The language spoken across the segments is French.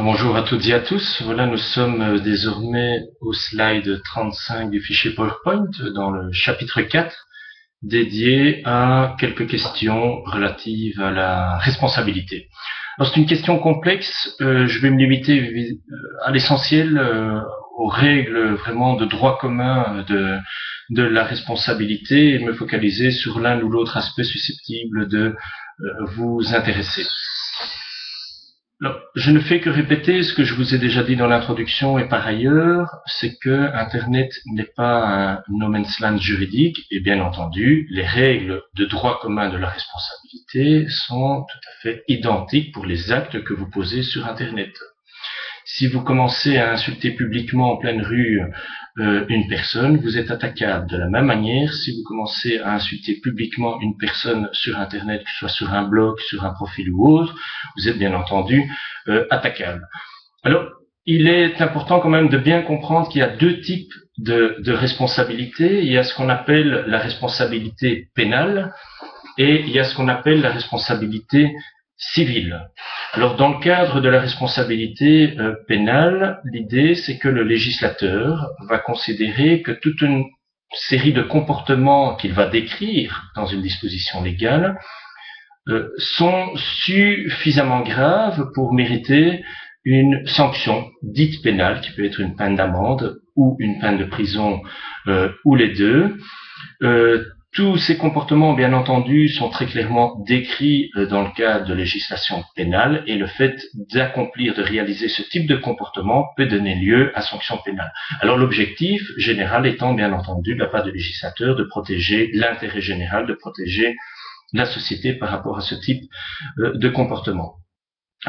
Bonjour à toutes et à tous. Voilà, nous sommes désormais au slide 35 du fichier PowerPoint dans le chapitre 4 dédié à quelques questions relatives à la responsabilité. Alors c'est une question complexe, je vais me limiter à l'essentiel, aux règles vraiment de droit commun de la responsabilité et me focaliser sur l'un ou l'autre aspect susceptible de vous intéresser. Alors, je ne fais que répéter ce que je vous ai déjà dit dans l'introduction et par ailleurs, c'est que Internet n'est pas un no man's land juridique et bien entendu, les règles de droit commun de la responsabilité sont tout à fait identiques pour les actes que vous posez sur Internet. Si vous commencez à insulter publiquement en pleine rue une personne, vous êtes attaquable. De la même manière, si vous commencez à insulter publiquement une personne sur Internet, que ce soit sur un blog, sur un profil ou autre, vous êtes bien entendu attaquable. Alors, il est important quand même de bien comprendre qu'il y a deux types de responsabilités. Il y a ce qu'on appelle la responsabilité pénale et il y a ce qu'on appelle la responsabilité civile. Alors, dans le cadre de la responsabilité pénale, l'idée, c'est que le législateur va considérer que toute une série de comportements qu'il va décrire dans une disposition légale sont suffisamment graves pour mériter une sanction dite pénale, qui peut être une peine d'amende ou une peine de prison ou les deux. Tous ces comportements, bien entendu, sont très clairement décrits dans le cadre de législation pénale et le fait d'accomplir, de réaliser ce type de comportement peut donner lieu à sanction pénale. Alors l'objectif général étant, bien entendu, de la part du législateur, de protéger l'intérêt général, de protéger la société par rapport à ce type de comportement.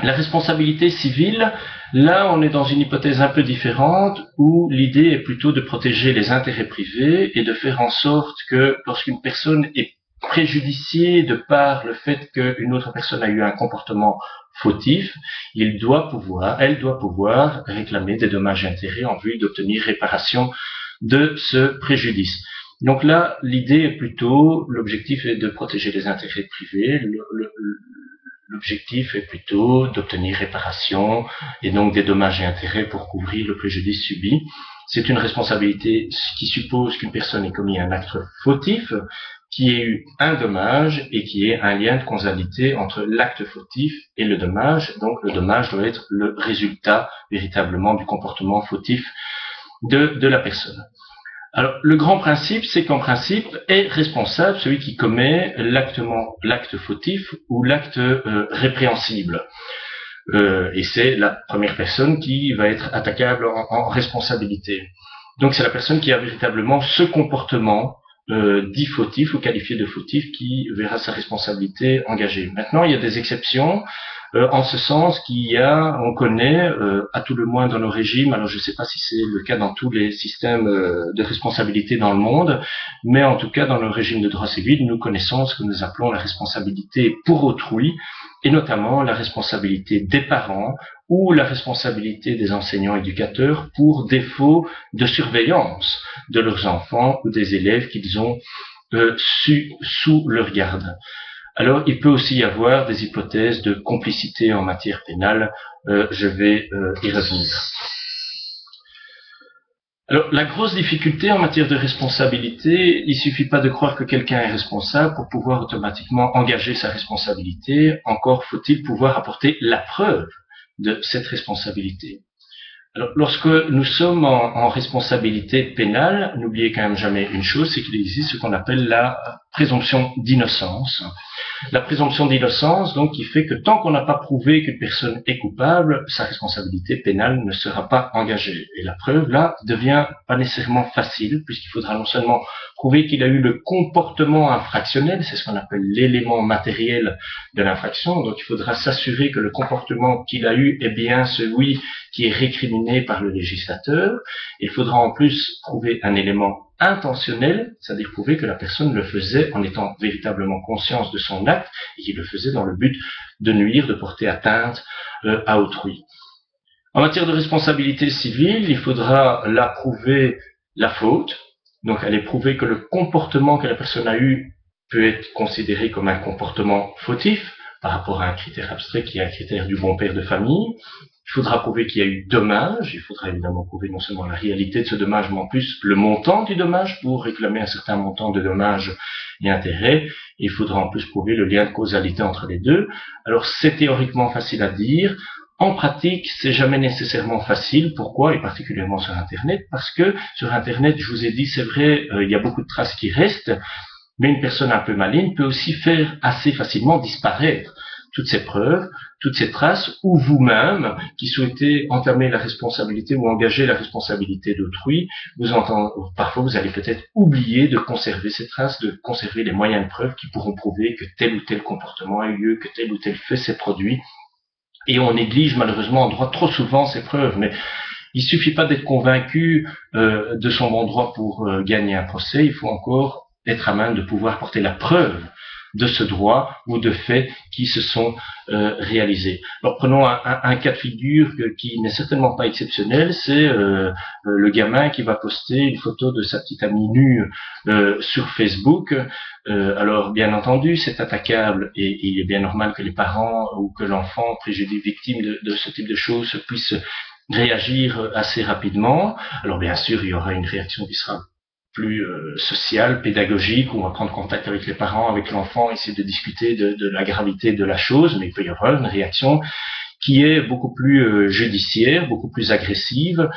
La responsabilité civile, là on est dans une hypothèse un peu différente où l'idée est plutôt de protéger les intérêts privés et de faire en sorte que lorsqu'une personne est préjudiciée de par le fait qu'une autre personne a eu un comportement fautif, elle doit pouvoir réclamer des dommages et intérêts en vue d'obtenir réparation de ce préjudice. Donc là, l'idée est plutôt, l'objectif est de protéger les intérêts privés, l'objectif est plutôt d'obtenir réparation et donc des dommages et intérêts pour couvrir le préjudice subi. C'est une responsabilité qui suppose qu'une personne ait commis un acte fautif, qui ait eu un dommage et qui ait un lien de causalité entre l'acte fautif et le dommage. Donc le dommage doit être le résultat véritablement du comportement fautif de la personne. Alors, le grand principe, c'est qu'en principe, est responsable celui qui commet l'acte fautif ou l'acte répréhensible. Et c'est la première personne qui va être attaquable en responsabilité. Donc, c'est la personne qui a véritablement ce comportement dit fautif ou qualifié de fautif qui verra sa responsabilité engagée. Maintenant, il y a des exceptions. En ce sens on connaît, à tout le moins dans nos régimes, alors je ne sais pas si c'est le cas dans tous les systèmes de responsabilité dans le monde, mais en tout cas dans le régime de droit civil, nous connaissons ce que nous appelons la responsabilité pour autrui, et notamment la responsabilité des parents ou la responsabilité des enseignants éducateurs pour défaut de surveillance de leurs enfants ou des élèves qu'ils ont sous leur garde. Alors, il peut aussi y avoir des hypothèses de complicité en matière pénale. Je vais y revenir. Alors, la grosse difficulté en matière de responsabilité, il suffit pas de croire que quelqu'un est responsable pour pouvoir automatiquement engager sa responsabilité. Encore faut-il pouvoir apporter la preuve de cette responsabilité. Alors, lorsque nous sommes en responsabilité pénale, n'oubliez quand même jamais une chose, c'est qu'il existe ce qu'on appelle la présomption d'innocence. La présomption d'innocence, donc, qui fait que tant qu'on n'a pas prouvé qu'une personne est coupable, sa responsabilité pénale ne sera pas engagée. Et la preuve, là, devient pas nécessairement facile, puisqu'il faudra non seulement prouver qu'il a eu le comportement infractionnel, c'est ce qu'on appelle l'élément matériel de l'infraction, donc il faudra s'assurer que le comportement qu'il a eu est bien celui qui est récriminé par le législateur. Il faudra en plus prouver un élément intentionnel, c'est-à-dire prouver que la personne le faisait en étant véritablement consciente de son acte et qu'il le faisait dans le but de nuire, de porter atteinte à autrui. En matière de responsabilité civile, il faudra là prouver la faute, donc aller prouver que le comportement que la personne a eu peut être considéré comme un comportement fautif par rapport à un critère abstrait qui est un critère du bon père de famille. il faudra prouver qu'il y a eu dommage, il faudra évidemment prouver non seulement la réalité de ce dommage, mais en plus le montant du dommage pour réclamer un certain montant de dommages et intérêts, et il faudra en plus prouver le lien de causalité entre les deux. Alors c'est théoriquement facile à dire, en pratique, c'est jamais nécessairement facile. Pourquoi? Et particulièrement sur Internet, parce que sur Internet, je vous ai dit, c'est vrai, il y a beaucoup de traces qui restent, mais une personne un peu maligne peut aussi faire assez facilement disparaître toutes ces preuves, toutes ces traces, ou vous-même, qui souhaitez entamer la responsabilité ou engager la responsabilité d'autrui, parfois vous allez peut-être oublier de conserver ces traces, de conserver les moyens de preuve qui pourront prouver que tel ou tel comportement a eu lieu, que tel ou tel fait s'est produit. Et on néglige malheureusement en droit trop souvent ces preuves, mais il suffit pas d'être convaincu de son bon droit pour gagner un procès, il faut encore être à même de pouvoir porter la preuve de ce droit ou de faits qui se sont réalisés. Alors prenons un cas de figure qui n'est certainement pas exceptionnel, c'est le gamin qui va poster une photo de sa petite amie nue sur Facebook. Alors bien entendu c'est attaquable et il est bien normal que les parents ou que l'enfant préjudice victime de ce type de choses puisse réagir assez rapidement. Alors bien sûr il y aura une réaction qui sera plus sociale, pédagogique, où on va prendre contact avec les parents, avec l'enfant, essayer de discuter de la gravité de la chose, mais il peut y avoir une réaction qui est beaucoup plus judiciaire, beaucoup plus agressive.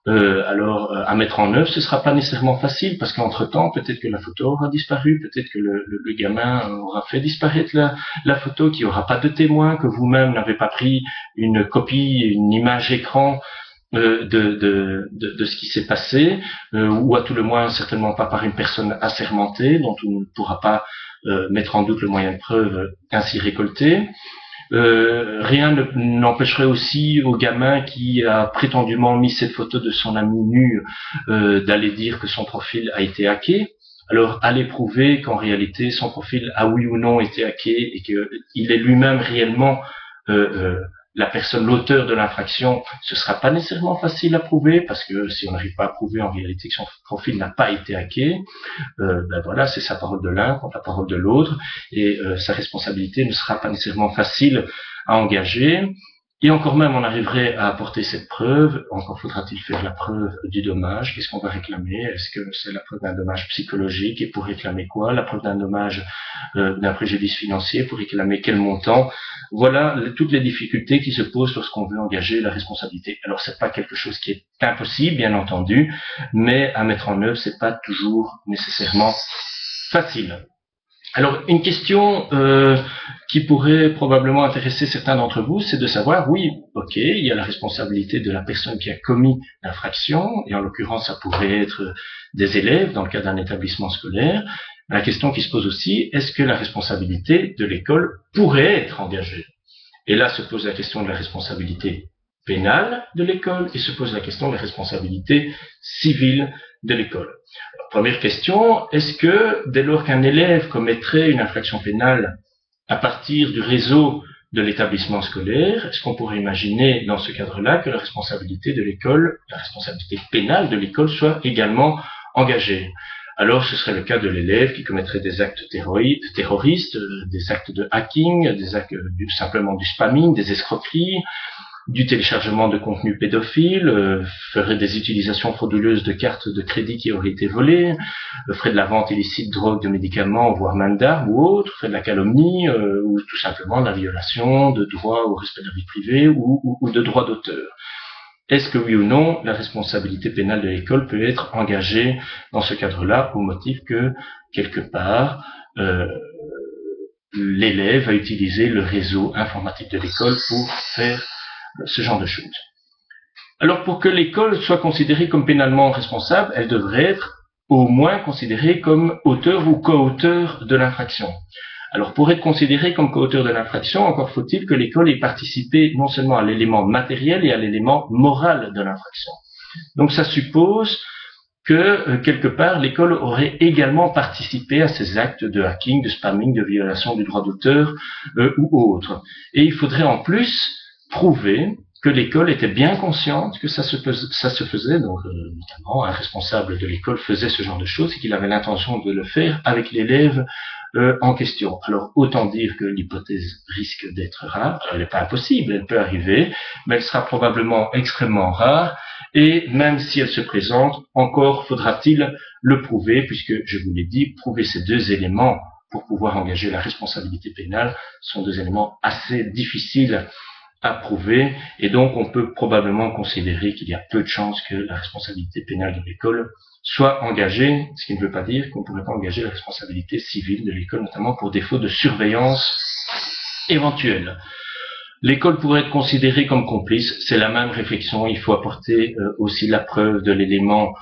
Alors, à mettre en œuvre, ce sera pas nécessairement facile, parce qu'entre-temps, peut-être que la photo aura disparu, peut-être que le gamin aura fait disparaître la photo, qu'il n'y aura pas de témoin, que vous-même n'avez pas pris une copie, une image écran de ce qui s'est passé, ou à tout le moins certainement pas par une personne assermentée dont on ne pourra pas mettre en doute le moyen de preuve ainsi récolté. Rien n'empêcherait aussi au gamin qui a prétendument mis cette photo de son ami nu d'aller dire que son profil a été hacké. Alors, aller prouver qu'en réalité son profil a oui ou non été hacké et qu'il est lui-même réellement la personne, l'auteur de l'infraction, ce sera pas nécessairement facile à prouver, parce que si on n'arrive pas à prouver en réalité que son profil n'a pas été hacké, ben voilà, c'est sa parole de l'un contre la parole de l'autre, et sa responsabilité ne sera pas nécessairement facile à engager. Et encore même, on arriverait à apporter cette preuve. Encore faudra-t-il faire la preuve du dommage. Qu'est-ce qu'on va réclamer? Est-ce que c'est la preuve d'un dommage psychologique? Et pour réclamer quoi? La preuve d'un dommage, d'un préjudice financier? Pour réclamer quel montant? Voilà toutes les difficultés qui se posent lorsqu'on veut engager la responsabilité. Alors, c'est pas quelque chose qui est impossible, bien entendu, mais à mettre en œuvre, c'est pas toujours nécessairement facile. Alors, une question qui pourrait probablement intéresser certains d'entre vous, c'est de savoir, oui, ok, il y a la responsabilité de la personne qui a commis l'infraction, et en l'occurrence, ça pourrait être des élèves dans le cas d'un établissement scolaire. La question qui se pose aussi, est-ce que la responsabilité de l'école pourrait être engagée? Et là se pose la question de la responsabilité pénale de l'école, et se pose la question de la responsabilité civile de l'école. Première question, est-ce que dès lors qu'un élève commettrait une infraction pénale à partir du réseau de l'établissement scolaire, est-ce qu'on pourrait imaginer dans ce cadre-là que la responsabilité de l'école, la responsabilité pénale de l'école soit également engagée? Alors ce serait le cas de l'élève qui commettrait des actes terroristes, des actes de hacking, des actes simplement du spamming, des escroqueries, du téléchargement de contenu pédophile, ferait des utilisations frauduleuses de cartes de crédit qui auraient été volées, ferait de la vente illicite de drogue, de médicaments, voire même d'armes ou autres, ferait de la calomnie, ou tout simplement de la violation de droit au respect de la vie privée ou de droit d'auteur. Est-ce que oui ou non, la responsabilité pénale de l'école peut être engagée dans ce cadre-là au motif que, quelque part, l'élève a utilisé le réseau informatique de l'école pour faire ce genre de choses. Alors pour que l'école soit considérée comme pénalement responsable, elle devrait être au moins considérée comme auteur ou co-auteur de l'infraction. Alors pour être considérée comme co-auteur de l'infraction, encore faut-il que l'école ait participé non seulement à l'élément matériel et à l'élément moral de l'infraction. Donc ça suppose que quelque part l'école aurait également participé à ces actes de hacking, de spamming, de violation du droit d'auteur ou autre. Et il faudrait en plus prouver que l'école était bien consciente que ça se faisait, donc notamment un responsable de l'école faisait ce genre de choses et qu'il avait l'intention de le faire avec l'élève en question. Alors autant dire que l'hypothèse risque d'être rare, elle n'est pas impossible, elle peut arriver, mais elle sera probablement extrêmement rare, et même si elle se présente, encore faudra-t-il le prouver, puisque je vous l'ai dit, prouver ces deux éléments pour pouvoir engager la responsabilité pénale sont deux éléments assez difficiles à prouver, et donc on peut probablement considérer qu'il y a peu de chances que la responsabilité pénale de l'école soit engagée, ce qui ne veut pas dire qu'on ne pourrait pas engager la responsabilité civile de l'école, notamment pour défaut de surveillance éventuelle. L'école pourrait être considérée comme complice, c'est la même réflexion, il faut apporter aussi la preuve de l'élément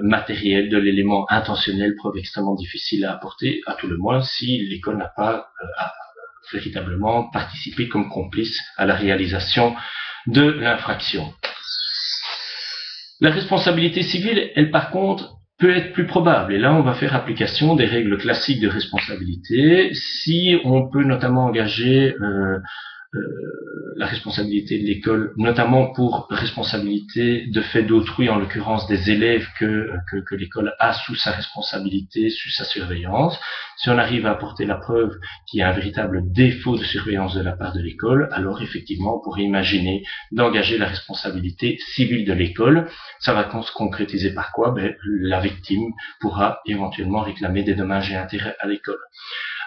matériel, de l'élément intentionnel, preuve extrêmement difficile à apporter, à tout le moins si l'école n'a pas véritablement participé comme complice à la réalisation de l'infraction. La responsabilité civile, elle par contre, peut être plus probable. Et là, on va faire application des règles classiques de responsabilité. Si on peut notamment engager la responsabilité de l'école, notamment pour responsabilité de fait d'autrui, en l'occurrence des élèves que l'école a sous sa responsabilité, sous sa surveillance. Si on arrive à apporter la preuve qu'il y a un véritable défaut de surveillance de la part de l'école, alors effectivement on pourrait imaginer d'engager la responsabilité civile de l'école. Ça va se concrétiser par quoi? La victime pourra éventuellement réclamer des dommages et intérêts à l'école.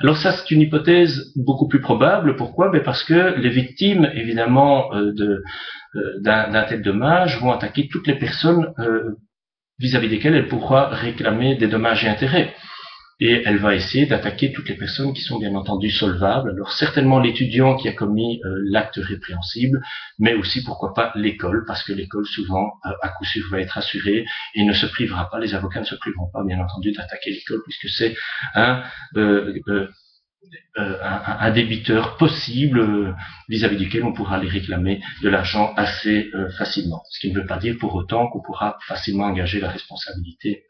Alors ça, c'est une hypothèse beaucoup plus probable. Pourquoi? Parce que les victimes, évidemment, d'un tel dommage vont attaquer toutes les personnes vis-à-vis desquelles elle pourra réclamer des dommages et intérêts. Et elle va essayer d'attaquer toutes les personnes qui sont bien entendu solvables. Alors certainement l'étudiant qui a commis l'acte répréhensible, mais aussi pourquoi pas l'école, parce que l'école souvent à coup sûr va être assurée et ne se privera pas, les avocats ne se priveront pas bien entendu d'attaquer l'école puisque c'est un débiteur possible vis-à-vis duquel on pourra aller réclamer de l'argent assez facilement. Ce qui ne veut pas dire pour autant qu'on pourra facilement engager la responsabilité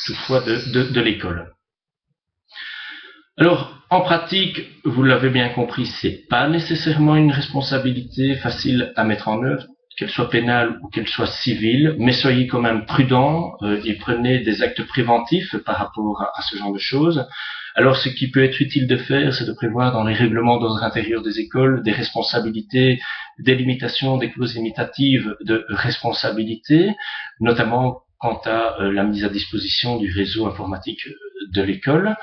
toutefois de l'école. Alors, en pratique, vous l'avez bien compris, c'est pas nécessairement une responsabilité facile à mettre en œuvre, qu'elle soit pénale ou qu'elle soit civile, mais soyez quand même prudents et prenez des actes préventifs par rapport à ce genre de choses. Alors, ce qui peut être utile de faire, c'est de prévoir dans les règlements d'ordre intérieur des écoles des responsabilités, des limitations, des clauses limitatives de responsabilité, notamment quant à la mise à disposition du réseau informatique de l'école.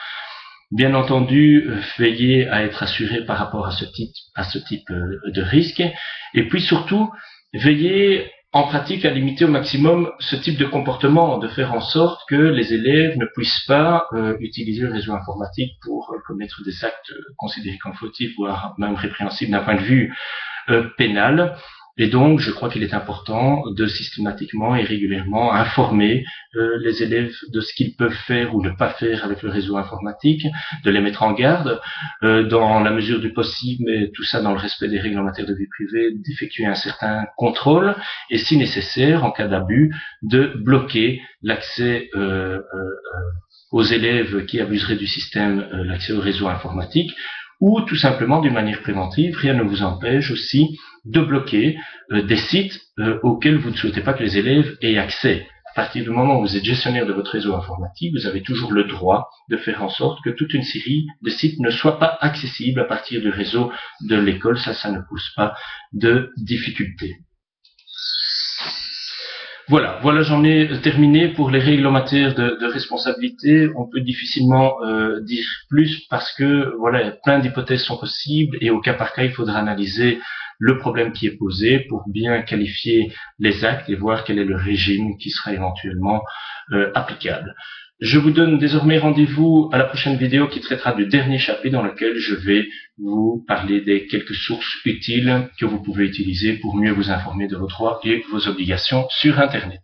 Bien entendu, veillez à être assuré par rapport à ce type de risque. Et puis surtout, veillez en pratique à limiter au maximum ce type de comportement, de faire en sorte que les élèves ne puissent pas utiliser le réseau informatique pour commettre des actes considérés comme fautifs, voire même répréhensibles d'un point de vue pénal. Et donc, je crois qu'il est important de systématiquement et régulièrement informer les élèves de ce qu'ils peuvent faire ou ne pas faire avec le réseau informatique, de les mettre en garde, dans la mesure du possible, mais tout ça dans le respect des règles en matière de vie privée, d'effectuer un certain contrôle, et si nécessaire, en cas d'abus, de bloquer l'accès aux élèves qui abuseraient du système, l'accès au réseau informatique, ou tout simplement d'une manière préventive, rien ne vous empêche aussi de bloquer des sites auxquels vous ne souhaitez pas que les élèves aient accès. À partir du moment où vous êtes gestionnaire de votre réseau informatique, vous avez toujours le droit de faire en sorte que toute une série de sites ne soient pas accessibles à partir du réseau de l'école. Ça ne pose pas de difficultés. Voilà, j'en ai terminé pour les règles en matière de responsabilité. On peut difficilement dire plus parce que voilà, plein d'hypothèses sont possibles et au cas par cas, il faudra analyser le problème qui est posé pour bien qualifier les actes et voir quel est le régime qui sera éventuellement applicable. Je vous donne désormais rendez-vous à la prochaine vidéo qui traitera du dernier chapitre dans lequel je vais vous parler des quelques sources utiles que vous pouvez utiliser pour mieux vous informer de vos droits et vos obligations sur Internet.